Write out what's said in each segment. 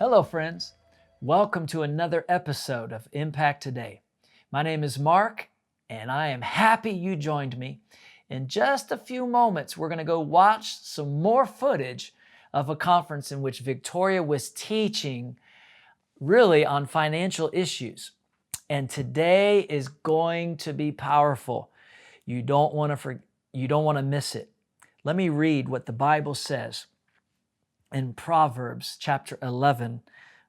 Hello, friends. Welcome to another episode of Impact Today. My name is Mark, and I am happy you joined me. In just a few moments, we're going to go watch some more footage of a conference in which Victoria was teaching really on financial issues. And today is going to be powerful. You don't want to miss it. Let me read what the Bible says in Proverbs chapter 11,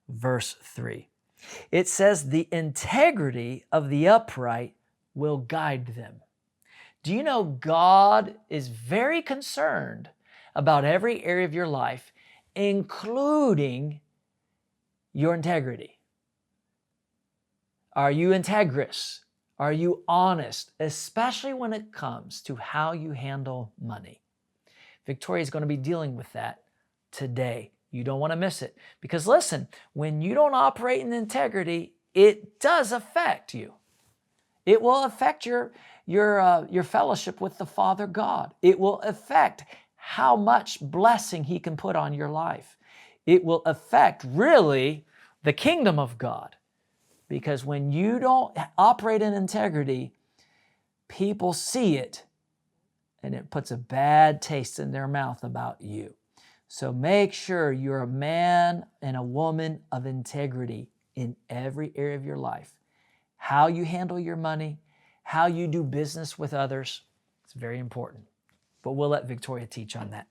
verse 3. It says, "The integrity of the upright will guide them." Do you know God is very concerned about every area of your life, including your integrity? Are you integrous? Are you honest, especially when it comes to how you handle money? Victoria is going to be dealing with that today. You don't want to miss it. Because listen, when you don't operate in integrity, it does affect you. It will affect your fellowship with the Father God. It will affect how much blessing He can put on your life. It will affect really the kingdom of God. Because when you don't operate in integrity, people see it and it puts a bad taste in their mouth about you. So make sure you're a man and a woman of integrity in every area of your life. How you handle your money, how you do business with others, it's very important. But we'll let Victoria teach on that.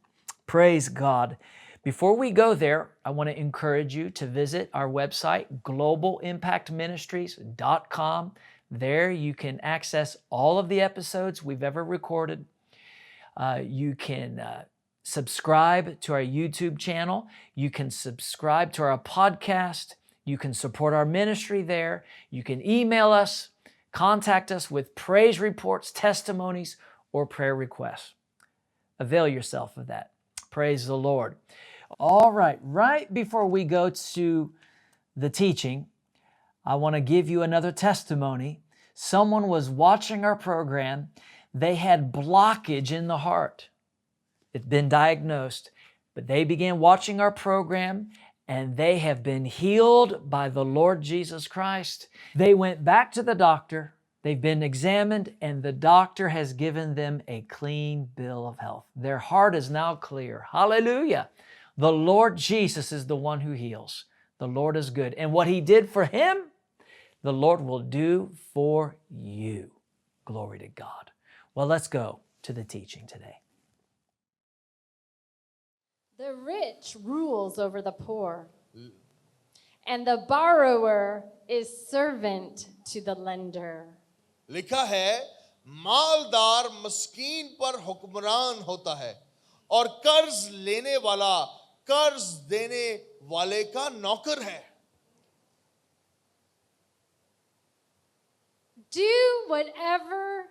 Praise God. Before we go there, I want to encourage you to visit our website, globalimpactministries.com. There you can access all of the episodes we've ever recorded. You can subscribe to our YouTube channel. You can subscribe to our podcast. You can support our ministry there. You can email us, contact us with praise reports, testimonies, or prayer requests. Avail yourself of that. Praise the Lord. All right before we go to the teaching, I want to give you another testimony. Someone was watching our program. They had blockage in the heart. It's been diagnosed, but they began watching our program and they have been healed by the Lord Jesus Christ. They went back to the doctor. They've been examined and the doctor has given them a clean bill of health. Their heart is now clear. Hallelujah. The Lord Jesus is the one who heals. The Lord is good. And what He did for him, the Lord will do for you. Glory to God. Well, let's go to the teaching today. The rich rules over the poor, and the borrower is servant to the lender. लिखा है मालदार मस्कीन पर हुक्मरान होता है और कर्ज लेने वाला कर्ज देने वाले का नौकर है. Do whatever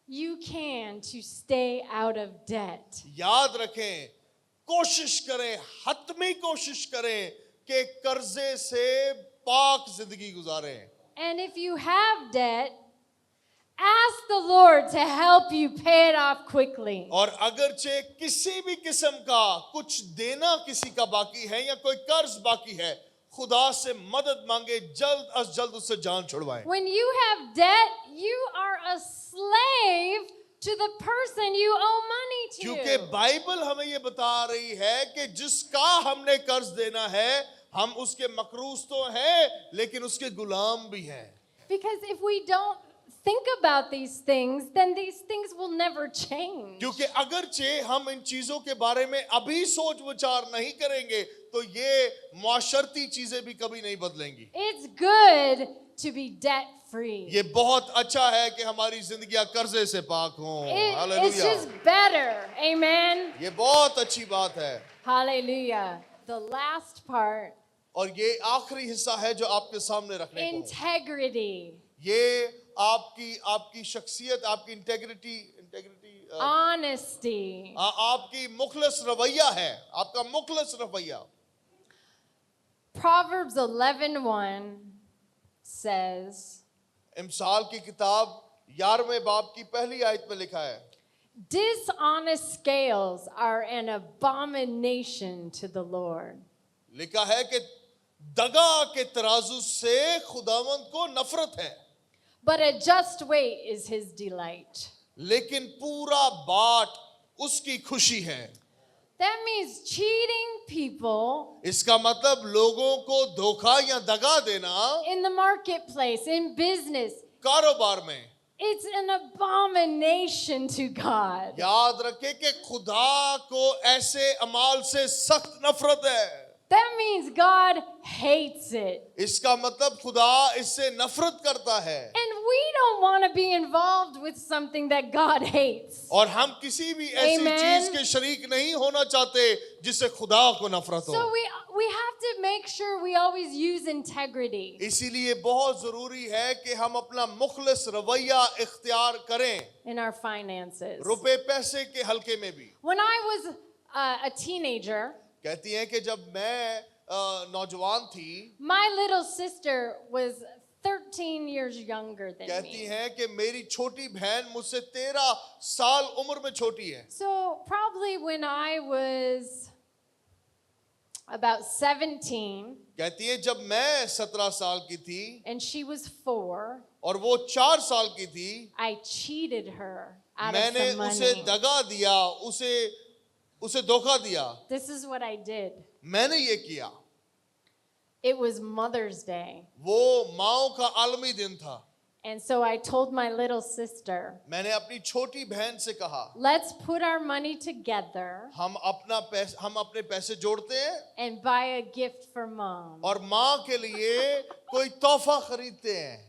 you can to stay out of debt. याद रखें, कोशिश करें, हतमी कोशिश करें कि कर्जे से पाक जिंदगी गुजारें. And if you have debt, ask the Lord to help you pay it off quickly. और अगरचे किसी भी किस्म का कुछ देना किसी का बाकी है या कोई कर्ज बाकी है, खुदा से मदद मांगे, जल्द अज जल्द उससे जान छुड़वाएं. When you have debt, you are a slave to the person you owe money to. क्योंकि बाइबल हमें ये बता रही है कि जिसका हमने कर्ज देना है, हम उसके मकरूज तो हैं, लेकिन उसके गुलाम भी हैं. Because if we don't think about these things, then these things will never change. क्योंकि अगरचे हम इन चीजों के बारे में अभी सोच विचार नहीं करेंगे, तो ये माशरती चीजें भी कभी नहीं बदलेंगी. It's good to be debt free. ये बहुत अच्छा है कि हमारी जिंदगियां कर्जे से पाक हों. It's hallelujah. just better. Amen. ये बहुत अच्छी बात है. Hallelujah. The last part, और ये आखिरी हिस्सा है जो आपके सामने रखने को. integrity, ये आपकी शख्सियत, आपकी इंटेग्रिटी honesty. आपकी मुखलस रवैया है, आपका मुखलस रवैया. Proverbs 11:1 says, इमसाल की किताब 11वें बाब की पहली आयत में लिखा है, dishonest scales are an abomination to the Lord. लिखा है कि दगा के तराजू से खुदावंद को नफरत है, but a just weight is his delight. लेकिन पूरा बाट उसकी खुशी है। That means cheating people इसका मतलब लोगों को धोखा या दगा देना in the marketplace, in business, कारोबार में। it's an abomination to God. याद रखें कि खुदा को ऐसे अमाल से सख्त नफरत है। That means God hates it. इसका मतलब खुदा इससे नफरत करता है, And we don't want to be involved with something that God hates. और हम किसी भी ऐसी Amen. चीज के शरीक नहीं होना चाहते जिससे खुदा को नफरत हो। So we have to make sure we always use integrity इसीलिए बहुत जरूरी है कि हम अपना मुखलिस रवैया इख्तियार करें, in our finances. रुपए पैसे के हल्के में भी। When I was a teenager, कहती हैं कि जब मैं नौजवान थी, my little sister was 13 years younger than कहती me. हैं कि मेरी छोटी बहन मुझसे 13 साल उम्र में छोटी है। So probably when I was about 17 कहती हैं जब मैं 17 साल की थी and she was 4, और वो 4 साल की थी, I cheated her out of मैंने some उसे money. दगा दिया, उसे धोखा दिया। This is what I did. मैंने ये किया। It was Mother's Day. वो माओ का आलमी दिन था। And so I told my little sister, मैंने अपनी छोटी बहन से कहा, let's put our money together हम अपने पैसे जोड़ते हैं and buy a gift for Mom. और माँ के लिए कोई तोहफा खरीदते हैं।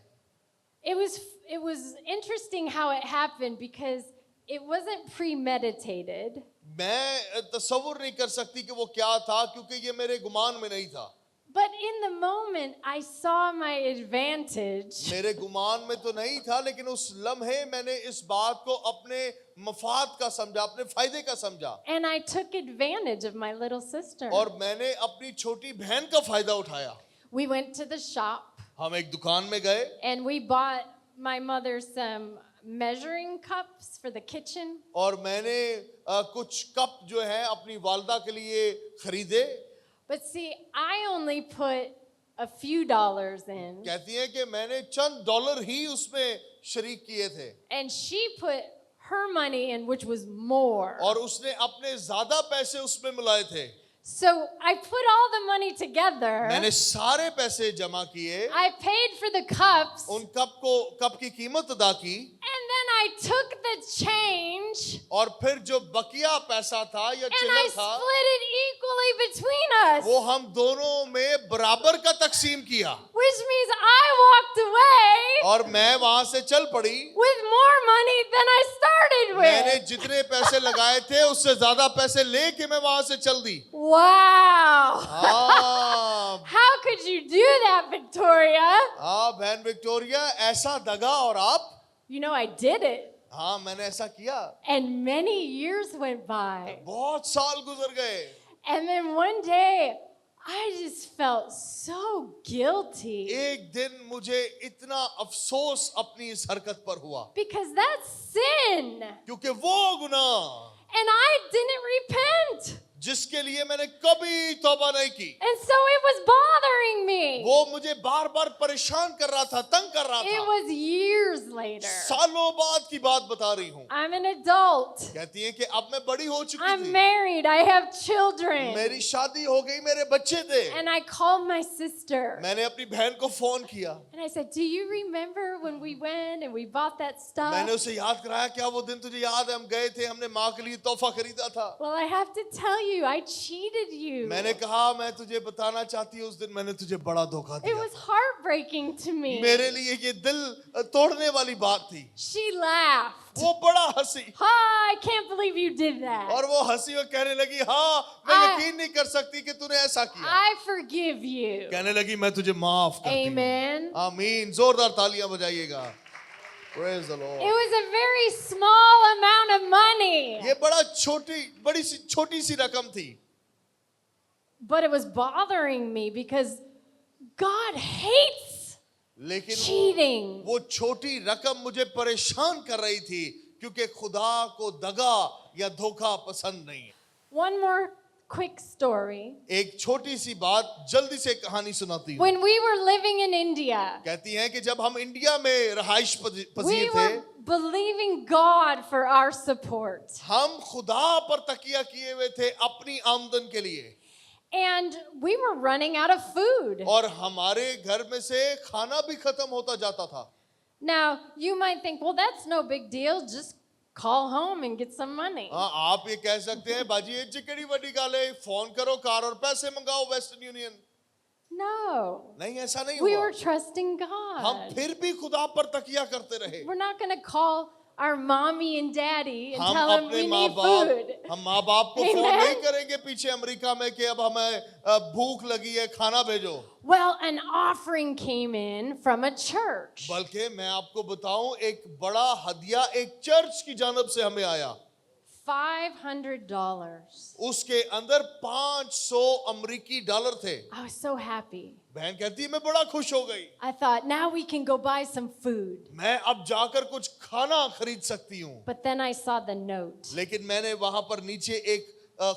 It was interesting how it happened because it wasn't premeditated. मैं तसव्वुर नहीं कर सकती कि वो क्या था, क्योंकि ये मेरे गुमान में नहीं था। But in the moment, I saw my advantage. मेरे गुमान में तो नहीं था, लेकिन उस लम्हे मैंने इस बात को अपने मफाद का समझा, अपने फायदे का समझा, And I took advantage of my little sister. और मैंने अपनी छोटी बहन का फायदा उठाया। We went to the shop हम एक दुकान में गए and we bought my mother some measuring cups for the kitchen. और मैंने कुछ कप जो है अपनी वालदा के लिए खरीदे। But see, I only put a few dollars in, कहती हैं कि मैंने चंद डॉलर ही उसमें शरीक किए थे, and she put her money in, which was more. और उसने अपने ज्यादा पैसे उसमें मिलाए थे। So I put all the money together. मैंने सारे पैसे जमा किए, I paid for the cups, उन कप की कीमत अदा की, and then I took the change और फिर जो बकिया पैसा था या and I चिल्लर था, split it equally between us. वो हम दोनों में बराबर का तकसीम किया, Which means I walked away और मैं वहां से चल पड़ी। with more money than I started मैंने with. जितने पैसे लगाए थे उससे ज्यादा पैसे लेके मैं वहां से चल दी। Wow. हाँ How could you do that, Victoria? हाँ बहन विक्टोरिया, ऐसा दगा और आप? You know, I did it. हाँ मैंने ऐसा किया। And many years went by. बहुत साल गुजर गए, And then one day, I just felt so guilty एक दिन मुझे इतना अफसोस अपनी इस हरकत पर हुआ, because that's sin. क्योंकि वो गुनाह And I didn't repent. जिसके लिए मैंने कभी तौबा नहीं की, And so it was bothering me. वो मुझे बार बार परेशान कर रहा था, तंग कर रहा It था। was years later. सालों बाद की बात बता रही हूँ। I'm an adult. कहती हैं कि अब मैं बड़ी हो चुकी I'm थी, married. I have children. मेरी शादी हो गई, मेरे बच्चे थे। And I called my sister. मैंने अपनी बहन को फोन किया, And I said, do you remember when we went and we bought that stuff? मैंने उसे याद कराया, क्या वो दिन तुझे याद है हम गए थे, हमने माँ के लिए तोहफा खरीदा था। Well, I have to tell you, I cheated you. मैंने कहा मैं तुझे बताना चाहती हूँ, उस दिन मैंने तुझे बड़ा धोखा It दिया was था। heartbreaking to me. मेरे लिए ये दिल तोड़ने वाली बात थी। She laughed. वो बड़ा हंसी, I can't believe you did that. और वो हंसी और कहने लगी, हाँ मैं यकीन नहीं कर सकती कि तूने ऐसा किया। I forgive you. कहने लगी मैं तुझे माफ करती हूँ। Amen. आमीन, जोरदार तालियां बजाइएगा। Praise the Lord। It was a very small amount of money, ये बड़ा छोटी सी रकम थी, but it was bothering me because God hates लेकिन cheating. वो छोटी रकम मुझे परेशान कर रही थी, क्योंकि खुदा को दगा या धोखा पसंद नहीं है। One more quick story. एक छोटी सी बात जल्दी से कहानी सुनाती हूँ। When we were living in India, कहती हैं कि जब हम इंडिया में रहाइश we पजीर थे, were believing God for our support. हम खुदा पर तकिया किए हुए थे अपनी आमदन के लिए, And we were running out of food. और हमारे घर में से खाना भी खत्म होता जाता था। Now, you might think, well, that's no big deal. Just call home and get some money. हाँ, आप ये कह सकते हैं बाजी ये चिकड़ी बड़ी गाल है, फोन करो कार और पैसे मंगाओ वेस्टर्न यूनियन। No. नहीं, ऐसा नहीं We हुआ। were trusting हम God. फिर भी खुदा पर तकिया करते रहे। We're not going to call our mommy and daddy and हम tell them अपने we माँ need बाप food. हम माँ बाप को फोन Amen. नहीं करेंगे पीछे अमेरिका में कि अब हमें भूख लगी है, खाना भेजो। Well, an offering came in from a church. बल्कि मैं आपको बताऊं, एक बड़ा हदिया एक चर्च की जानब से हमें आया। $500. उसके अंदर 500 अमेरिकी डॉलर थे। I was so happy. बहन कहती है मैं बड़ा खुश हो गई, I thought, now we can go buy some food. मैं अब जाकर कुछ खाना खरीद सकती हूँ। But then I saw the note. लेकिन मैंने वहां पर नीचे एक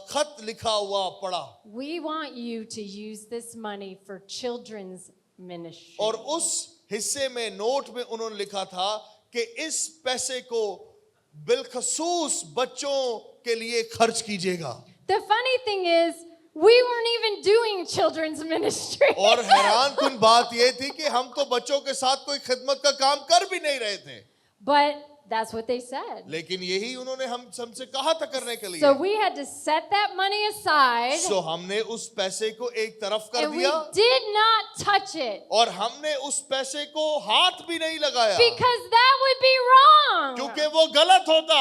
खत लिखा हुआ पढ़ा, We want you to use this money for children's ministry. और उस हिस्से में नोट में उन्होंने लिखा था कि इस पैसे को बिलखसूस बच्चों के लिए खर्च कीजिएगा। The funny thing is, we weren't even doing children's ministry. और हैरान कुन बात यह थी कि हम तो बच्चों के साथ कोई खिदमत का काम कर भी नहीं रहे थे, But that's what they said. लेकिन यही उन्होंने हमसे कहा था करने के लिए। So we had to set that money aside, सो हमने उस पैसे को एक तरफ कर and we दिया, did not touch it और हमने उस पैसे को हाथ भी नहीं लगाया, because that would be wrong. क्योंकि वो गलत होता।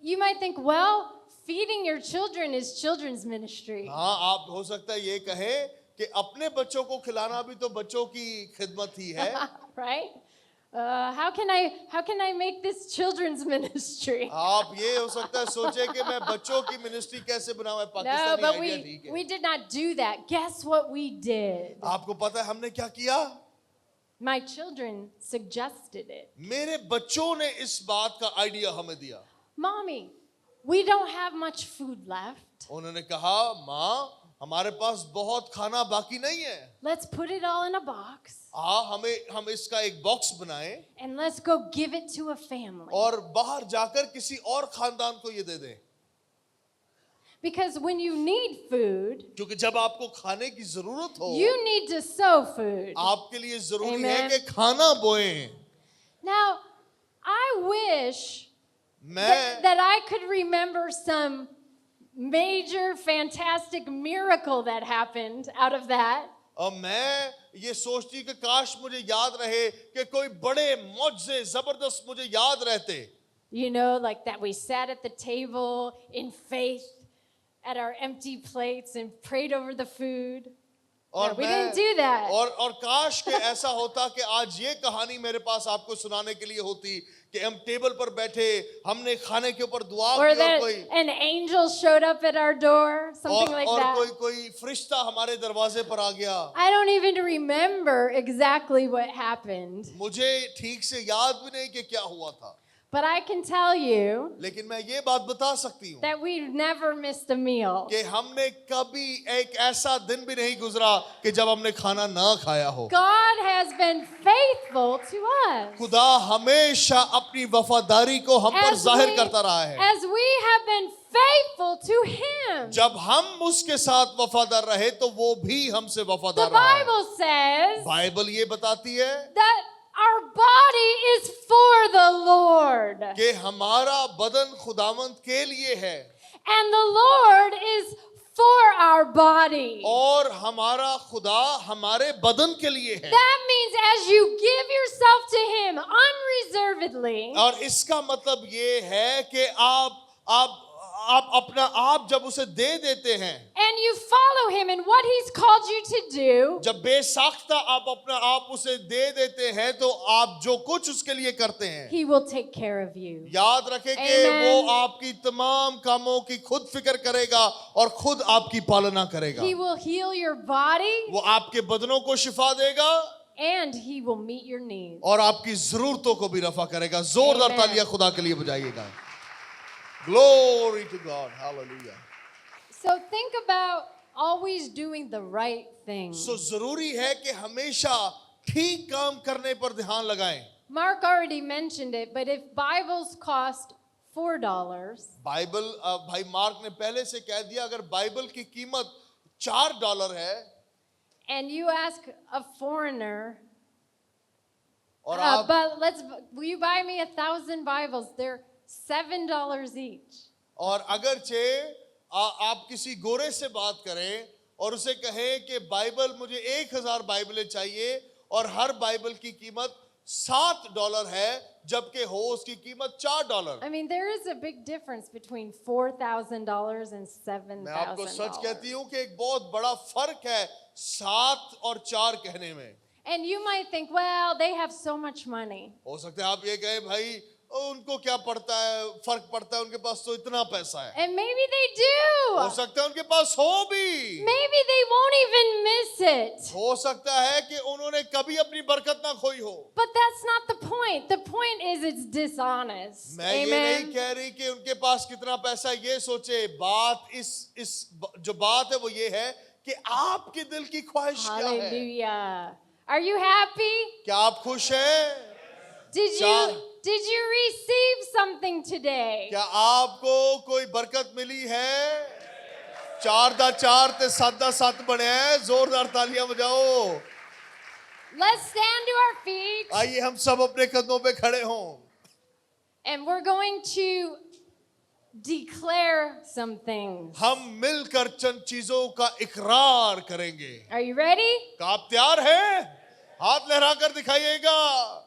You might think, well, feeding your children is children's ministry. हाँ, आप हो सकता है ये कहें कि अपने बच्चों को खिलाना भी तो बच्चों की खिदमत ही है। Right? How can I make this children's ministry? आप ये हो सकता है सोचे कि मैं बच्चों की मिनिस्ट्री कैसे बनाऊं, No, पाकिस्तानी but आइडिया ठीक है। we did not do that. Guess what we did? आपको पता है हमने क्या किया? My children suggested it. मेरे बच्चों ने इस बात का आइडिया हमें दिया। Mommy, we don't have much food left. उन्होंने कहा माँ हमारे पास बहुत खाना बाकी नहीं है, Let's put it all in a box हम इसका एक बॉक्स बनाएं and let's go give it to a family. और बाहर जाकर किसी और खानदान को ये दे दें, Because when you need food, क्योंकि जब आपको खाने की जरूरत हो, you need to sow food. आपके लिए जरूरी है Amen. कि खाना बोएं। Now, I wish मैं that I could remember some major, fantastic miracle that happened out of that. और मैं ये सोचती कि काश मुझे याद रहे कि कोई बड़े मौजज़े जबरदस्त मुझे याद रहते। You know, like that we sat at the table in faith at our empty plates and prayed over the food. और No, we मैं didn't do that. और काश के ऐसा होता कि आज ये कहानी मेरे पास आपको सुनाने के लिए होती कि हम टेबल पर बैठे, हमने खाने के ऊपर दुआ Or की, और that कोई an angel showed up at our door, something like और that. कोई फरिश्ता हमारे दरवाजे पर आ गया। I don't even remember exactly what happened, मुझे ठीक से याद भी नहीं कि क्या हुआ था, but I can tell you लेकिन मैं ये बात बता सकती हूँ that we never missed a meal. कि हमने कभी एक ऐसा दिन भी नहीं गुजरा कि जब हमने खाना ना खाया हो। God has been faithful to us. खुदा हमेशा अपनी वफादारी को हम पर जाहिर करता रहा है। as we have been faithful to Him. जब हम उसके साथ वफादार रहे तो वो भी हमसे The वफादार रहा है। Bible says बाइबल ये बताती है that our body is for the Lord, कि हमारा बदन खुदावंद के लिए है and the Lord is for our body. और हमारा खुदा हमारे बदन के लिए है। That means as you give yourself to Him unreservedly, और इसका मतलब ये है कि आप अपना आप जब उसे दे देते हैं, and you follow Him in what He's called you to do, जब बेसाख्ता आप अपना आप उसे दे देते हैं तो आप जो कुछ उसके लिए करते हैं, He will take care of you. याद रखें कि Amen. वो आपकी तमाम कामों की खुद फिक्र करेगा और खुद आपकी पालना करेगा। He will heal your body, वो आपके बदनों को शिफा देगा and He will meet your needs. और आपकी जरूरतों को भी रफा करेगा। जोरदार Amen. तालियां खुदा के लिए बजाइएगा। Glory to God. Hallelujah. So think about always doing the right thing. So जरूरी है कि हमेशा ठीक काम करने पर ध्यान लगाएं. Mark already mentioned it, but if Bibles cost $4, Bible भाई मार्क ने पहले से कह दिया, अगर बाइबल की कीमत $4 है and you ask a foreigner, और आप will you buy me 1,000 Bibles? They're $7 each. और अगरचे आप किसी गोरे से बात करें और उसे कहें कि बाइबल मुझे 1000 बाइबलें चाहिए और हर बाइबल की कीमत $7 है, जबकि हो उसकी कीमत $4. I mean, there is a big difference between $4,000 and मैं आपको सच कहती $7,000. हूँ कि एक बहुत बड़ा फर्क है 7 और 4 कहने में. And you might think, well, they have so much money. हो सकता है आप ये कहें भाई उनको क्या पड़ता है, फर्क पड़ता है, उनके पास तो इतना पैसा है. And maybe they हो do. सकता है उनके पास हो भी. Maybe they won't even miss it. हो सकता है कि उन्होंने कभी अपनी बरकत ना खोई हो. But that's not the point. The point is it's dishonest. मैं ये नहीं Amen. कह रही कि उनके पास कितना पैसा है ये सोचे. बात इस जो बात है वो ये है कि आपके दिल की ख्वाहिश क्या है. Hallelujah. Are you happy? क्या आप खुश हैं? Did you receive something today? क्या आपको कोई बरकत मिली है? 4 दा 4 ते 7 दा 7 बने हैं. जोरदार तालियां बजाओ. Let's stand to our feet आइए हम सब अपने कदमों पे खड़े हों and we're going to declare some things. हम मिलकर चंद चीजों का इकरार करेंगे. Are you ready? क्या आप तैयार हैं? हाथ लहरा कर दिखाइएगा.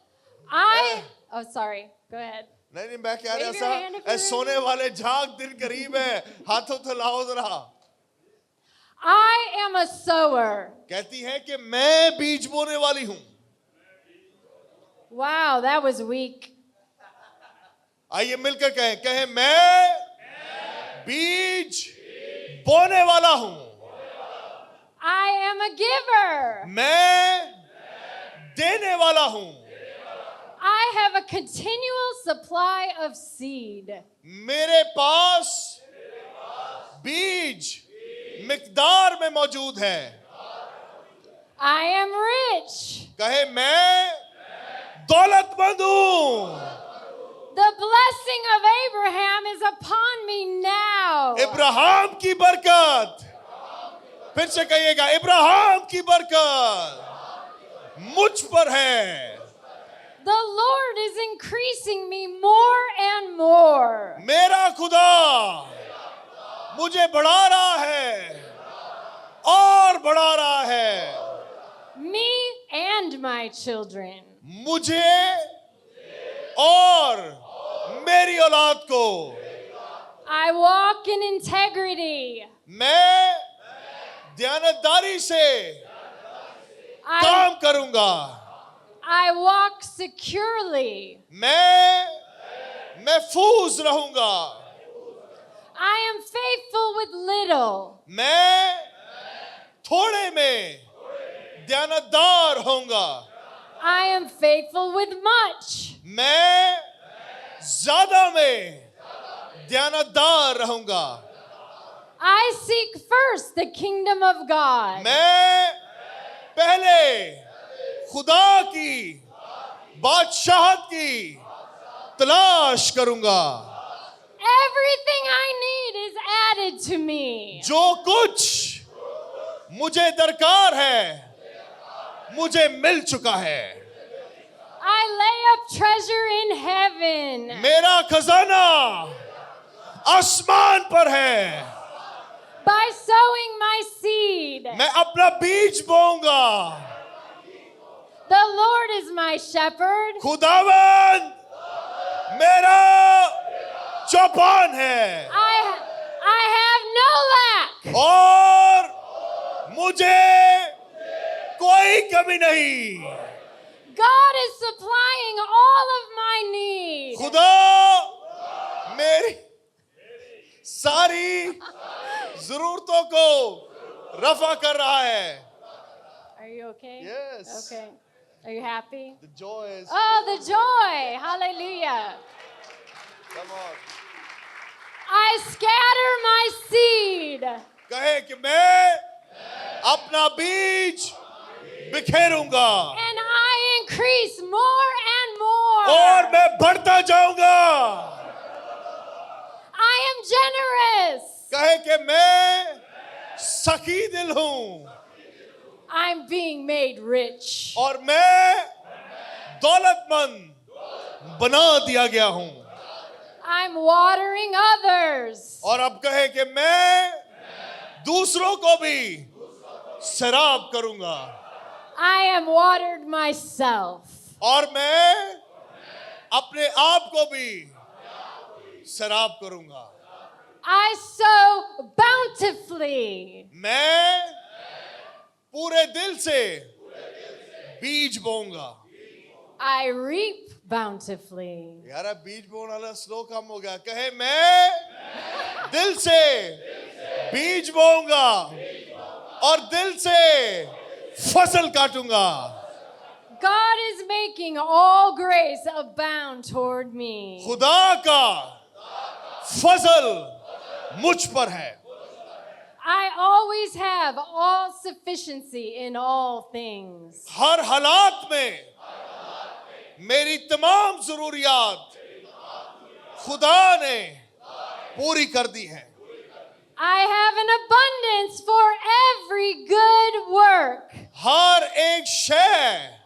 Oh, sorry. Go ahead. नहीं मैं कह रहा Wave your hand if you're सोने वाले झाग दिन करीब है. हाथों तो लाओ जरा. I am a sower. कहती है कि मैं बीज बोने वाली हूं. Wow, that was weak. आइए मिलकर कहें मैं बीज बोने वाला हूं. I am a giver. मैं देने वाला हूं. I have a continual supply of seed. मेरे पास बीज मिकदार में मौजूद है. I am rich. कहे मैं दौलतमंद हूं. The blessing of Abraham is upon me now. Ibrahim की बरकत. फिर से कहिएगा, इब्राहिम की बरकत मुझ पर है. The Lord is increasing me more and more. मेरा खुदा मुझे बढ़ा रहा है और बढ़ा रहा है. Me and my children. मुझे और मेरी औलाद को. I walk in integrity. मैं दयानतदारी से काम करूंगा. I walk securely. मैं महफूज रहूंगा. I am faithful with little. मैं थोड़े में दयानतदार होऊंगा. I am faithful with much. मैं ज्यादा में दयानतदार रहूंगा. I seek first the kingdom of God. मैं पहले खुदा की बादशाहत की तलाश करूंगा. Everything I need is added to me. जो कुछ मुझे दरकार है मुझे मिल चुका है. I lay up treasure in heaven. मेरा खजाना आसमान पर है. By sowing my seed. मैं अपना बीज बोऊंगा. The Lord is my shepherd. खुदावन मेरा चौपान है I have no lack. और मुझे कोई कमी नहीं. God is supplying all of my needs. खुदा मेरी सारी जरूरतों को रफा कर रहा है. Are you okay? Yes. Okay. Are you happy? The joy is Oh, the joy. Hallelujah. come on. I scatter my seed. कहे कि मैं अपना बीज बिखेरूंगा And I increase more and more. और मैं बढ़ता जाऊंगा. I am generous. कहे कि मैं सखी दिल हूं I'm being made rich. और मैं दौलतमंद बना दिया गया हूं. I'm watering others. और अब कहे कि मैं दूसरों को भी सैराब करूंगा I am watered myself. और मैं अपने आप को भी सैराब करूंगा. I sow bountifully. मैं पूरे दिल से बीज बोऊंगा. I reap bountifully. यार अब बीज बोने वाला स्लो कम हो गया. कहे मैं दिल से बीज बोऊंगा और दिल से फसल काटूंगा. God is making all grace abound toward me. खुदा का फसल मुझ पर है. I always have all sufficiency in all things. हर हालात में मेरी तमाम जरूरियात खुदा ने पूरी कर दी हैं. I have an abundance for every good work. हर एक शय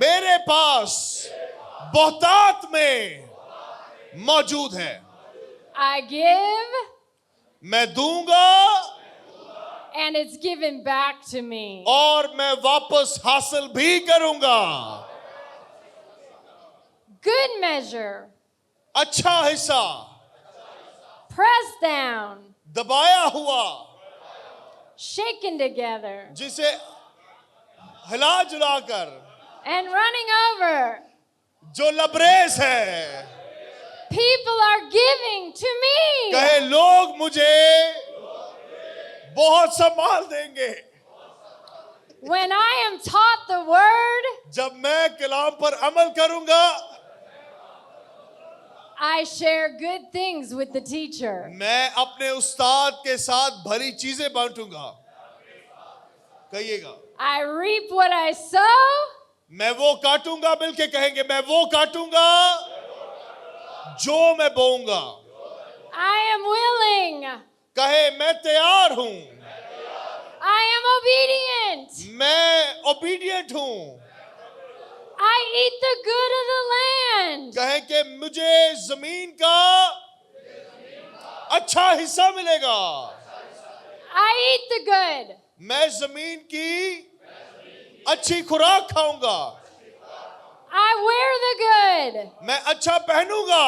मेरे पास बहुतात में मौजूद है. I give मैं दूंगा and it's given back to me. और मैं वापस हासिल भी करूंगा. Good measure, अच्छा हिस्सा pressed down, दबाया हुआ shaken together, जिसे हिला जुलाकर and running over. जो लबरेज है. People are giving to me. कहे लोग मुझे बहुत संभाल देंगे When I am taught the word, जब मैं कलाम पर अमल करूंगा. I share good things with the teacher. मैं अपने उस्ताद के साथ भली चीजें बांटूंगा. कहिएगा I reap what I sow, मैं वो काटूंगा. मिलके कहेंगे मैं वो काटूंगा जो मैं बोऊंगा. I am willing, कहे मैं तैयार हूं. I am obedient, मैं ओबीडियंट हूं. I eat the good of the land. कहे कि मुझे जमीन का अच्छा हिस्सा मिलेगा. I eat the good. मैं जमीन की अच्छी खुराक खाऊंगा. I wear the good. मैं अच्छा पहनूंगा.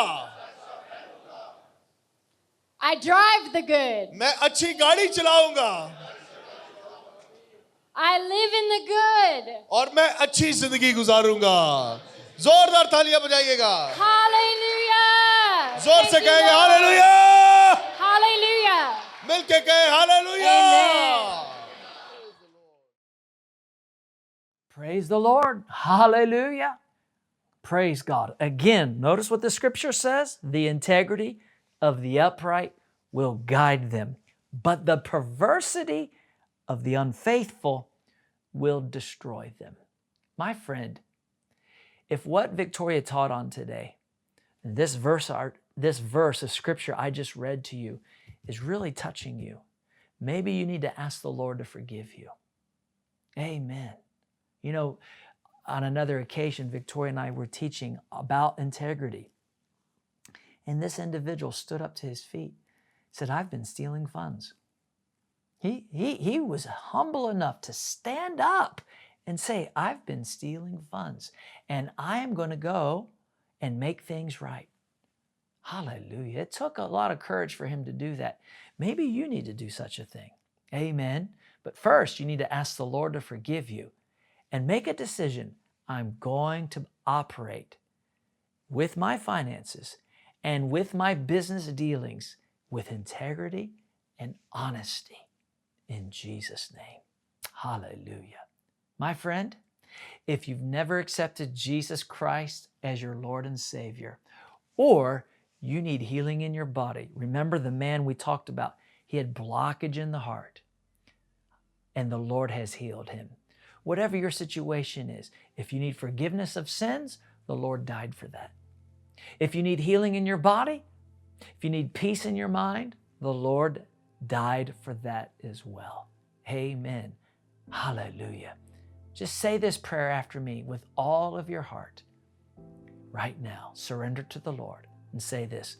I drive the good. मैं अच्छी गाड़ी चलाऊंगा I live in the good. और मैं अच्छी जिंदगी गुजारूंगा. जोरदार तालियां बजाइएगा. Hallelujah. जोर Thank से you, कहेंगे Lord. हालेलुया. Hallelujah. मिलके कहे hallelujah. Amen. Praise the Lord. Hallelujah. Praise God. Again, notice what the scripture says. The integrity of the upright will guide them, but the perversity of the unfaithful will destroy them. My friend, if what Victoria taught on today, this verse of scripture I just read to you is really touching you, maybe you need to ask the Lord to forgive you. Amen. You know, on another occasion, Victoria and I were teaching about integrity. And this individual stood up to his feet, said, I've been stealing funds. He was humble enough to stand up and say, I've been stealing funds, and I am going to go and make things right. Hallelujah. It took a lot of courage for him to do that. Maybe you need to do such a thing. Amen. But first, you need to ask the Lord to forgive you and make a decision. I'm going to operate with my finances and with my business dealings with integrity and honesty in Jesus' name. Hallelujah. My friend, if you've never accepted Jesus Christ as your Lord and Savior, or You need healing in your body. Remember the man we talked about. He had blockage in the heart, and the Lord has healed him. Whatever your situation is, if you need forgiveness of sins, the Lord died for that. If you need healing in your body, if you need peace in your mind, the Lord died for that as well. Amen. Hallelujah. Just say this prayer after me with all of your heart. Right now, surrender to the Lord and say this.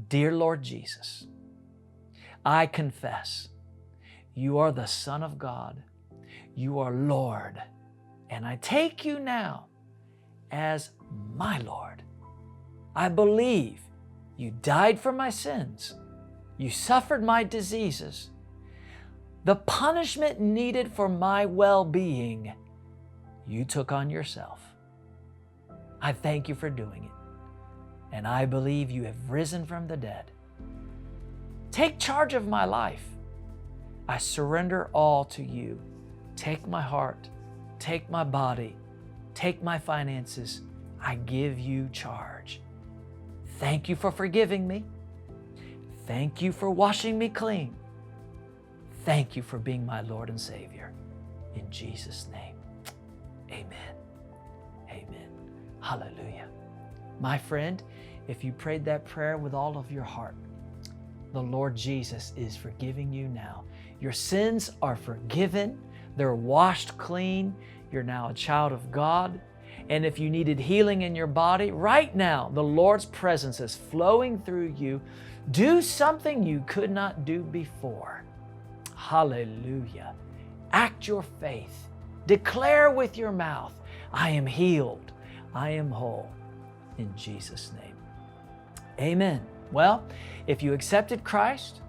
Dear Lord Jesus, I confess you are the Son of God. You are Lord, and I take you now as my Lord. I believe you died for my sins. You suffered my diseases. The punishment needed for my well-being, you took on yourself. I thank you for doing it, and I believe you have risen from the dead. Take charge of my life. I surrender all to you. Take my heart, take my body, take my finances. I give you charge. Thank you for forgiving me. Thank you for washing me clean. Thank you for being my Lord and Savior. In Jesus' name, amen. Amen. Hallelujah. My friend, if you prayed that prayer with all of your heart, the Lord Jesus is forgiving you now. Your sins are forgiven. They're washed clean. You're now a child of God. And if you needed healing in your body, right now, the Lord's presence is flowing through you. Do something you could not do before. Hallelujah. Act your faith. Declare with your mouth, I am healed. I am whole. In Jesus' name. Amen. Well, if you accepted Christ,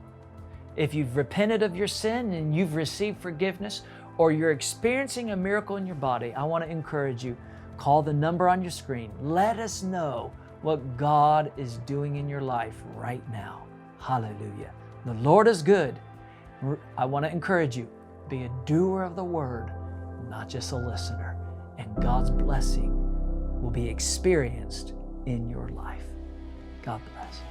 if you've repented of your sin and you've received forgiveness, or you're experiencing a miracle in your body, I want to encourage you, call the number on your screen. Let us know what God is doing in your life right now. Hallelujah. The Lord is good. I want to encourage you, be a doer of the word, not just a listener, and God's blessing will be experienced in your life. God bless.